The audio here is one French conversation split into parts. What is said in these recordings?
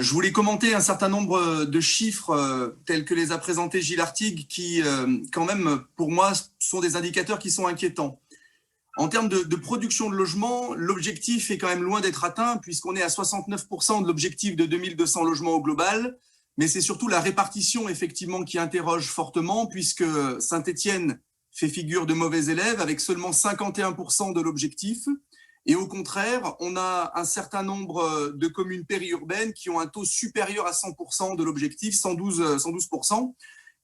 Je voulais commenter un certain nombre de chiffres tels que les a présentés Gilles Artigue qui, quand même, pour moi, sont des indicateurs qui sont inquiétants. En termes de production de logements, l'objectif est quand même loin d'être atteint puisqu'on est à 69% de l'objectif de 2200 logements au global. Mais c'est surtout la répartition, effectivement, qui interroge fortement puisque Saint-Étienne fait figure de mauvais élève avec seulement 51% de l'objectif. Et au contraire, on a un certain nombre de communes périurbaines qui ont un taux supérieur à 100% de l'objectif, 112%.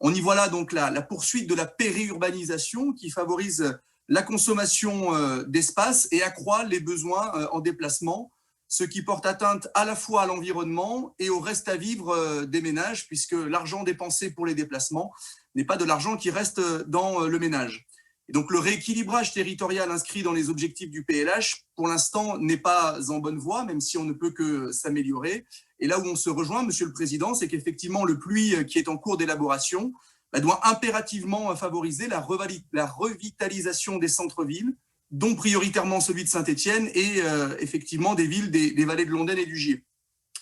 On y voit là donc la poursuite de la périurbanisation qui favorise la consommation d'espace et accroît les besoins en déplacement, ce qui porte atteinte à la fois à l'environnement et au reste à vivre des ménages, puisque l'argent dépensé pour les déplacements n'est pas de l'argent qui reste dans le ménage. Et donc le rééquilibrage territorial inscrit dans les objectifs du PLH, pour l'instant, n'est pas en bonne voie, même si on ne peut que s'améliorer. Et là où on se rejoint, Monsieur le Président, c'est qu'effectivement, le PLUI qui est en cours d'élaboration doit impérativement favoriser la revitalisation des centres-villes, dont prioritairement celui de Saint-Étienne et effectivement des villes des vallées de l'Ondaine et du Gier.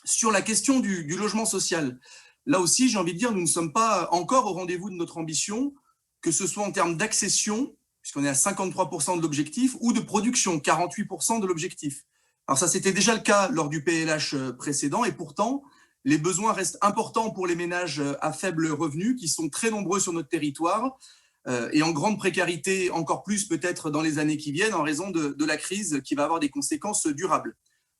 Sur la question du logement social, là aussi, j'ai envie de dire, nous ne sommes pas encore au rendez-vous de notre ambition, que ce soit en termes d'accession, puisqu'on est à 53% de l'objectif, ou de production, 48% de l'objectif. Alors ça, c'était déjà le cas lors du PLH précédent, et pourtant, les besoins restent importants pour les ménages à faible revenu, qui sont très nombreux sur notre territoire, et en grande précarité, encore plus peut-être dans les années qui viennent, en raison de la crise qui va avoir des conséquences durables.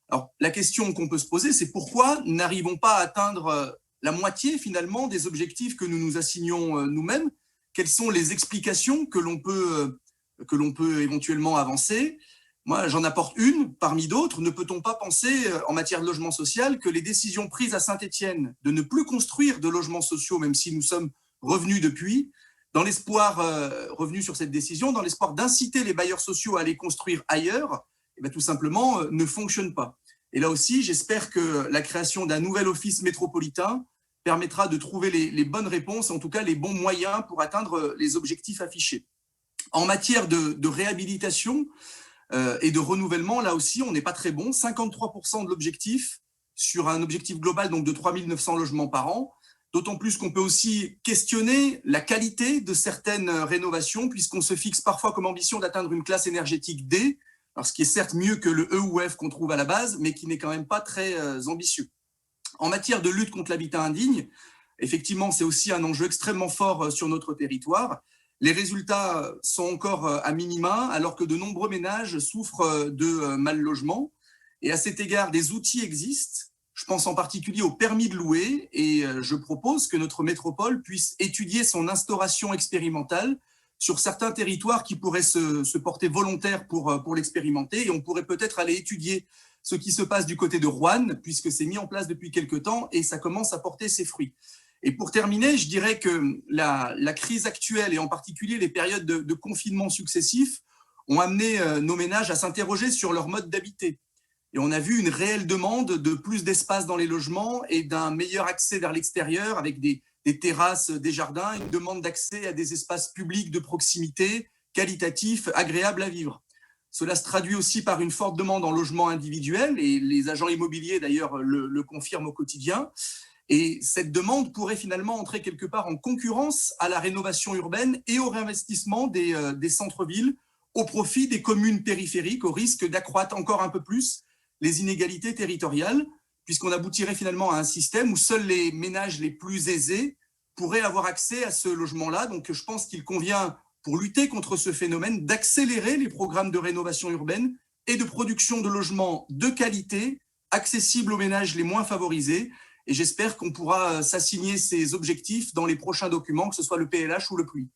Alors, la question qu'on peut se poser, c'est pourquoi n'arrivons pas à atteindre la moitié, finalement, des objectifs que nous nous assignons nous-mêmes? Quelles sont les explications que l'on peut éventuellement avancer? Moi, j'en apporte une parmi d'autres. Ne peut-on pas penser, en matière de logement social, que les décisions prises à Saint-Étienne de ne plus construire de logements sociaux, même si nous sommes revenus depuis, dans l'espoir, revenus sur cette décision, dans l'espoir d'inciter les bailleurs sociaux à aller construire ailleurs, eh bien, tout simplement, ne fonctionnent pas. Et là aussi, j'espère que la création d'un nouvel office métropolitain permettra de trouver les bonnes réponses, en tout cas les bons moyens pour atteindre les objectifs affichés. En matière de réhabilitation et de renouvellement, là aussi, on n'est pas très bon. 53% de l'objectif sur un objectif global donc de 3900 logements par an, d'autant plus qu'on peut aussi questionner la qualité de certaines rénovations, puisqu'on se fixe parfois comme ambition d'atteindre une classe énergétique D, alors ce qui est certes mieux que le E ou F qu'on trouve à la base, mais qui n'est quand même pas très ambitieux. En matière de lutte contre l'habitat indigne, effectivement, c'est aussi un enjeu extrêmement fort sur notre territoire. Les résultats sont encore à minima, alors que de nombreux ménages souffrent de mal logement. Et à cet égard, des outils existent. Je pense en particulier au permis de louer et je propose que notre métropole puisse étudier son instauration expérimentale sur certains territoires qui pourraient se porter volontaires pour l'expérimenter. Et on pourrait peut-être aller étudier ce qui se passe du côté de Roanne, puisque c'est mis en place depuis quelque temps et ça commence à porter ses fruits. Et pour terminer, je dirais que la crise actuelle, et en particulier les périodes de confinement successifs, ont amené nos ménages à s'interroger sur leur mode d'habiter. Et on a vu une réelle demande de plus d'espace dans les logements et d'un meilleur accès vers l'extérieur avec des terrasses, des jardins, une demande d'accès à des espaces publics de proximité, qualitatifs, agréables à vivre. Cela se traduit aussi par une forte demande en logement individuel et les agents immobiliers d'ailleurs le confirment au quotidien. Et cette demande pourrait finalement entrer quelque part en concurrence à la rénovation urbaine et au réinvestissement des centres-villes au profit des communes périphériques, au risque d'accroître encore un peu plus les inégalités territoriales, puisqu'on aboutirait finalement à un système où seuls les ménages les plus aisés pourraient avoir accès à ce logement-là. Donc je pense qu'il convient, pour lutter contre ce phénomène, d'accélérer les programmes de rénovation urbaine et de production de logements de qualité, accessibles aux ménages les moins favorisés. Et j'espère qu'on pourra s'assigner ces objectifs dans les prochains documents, que ce soit le PLH ou le PLUI.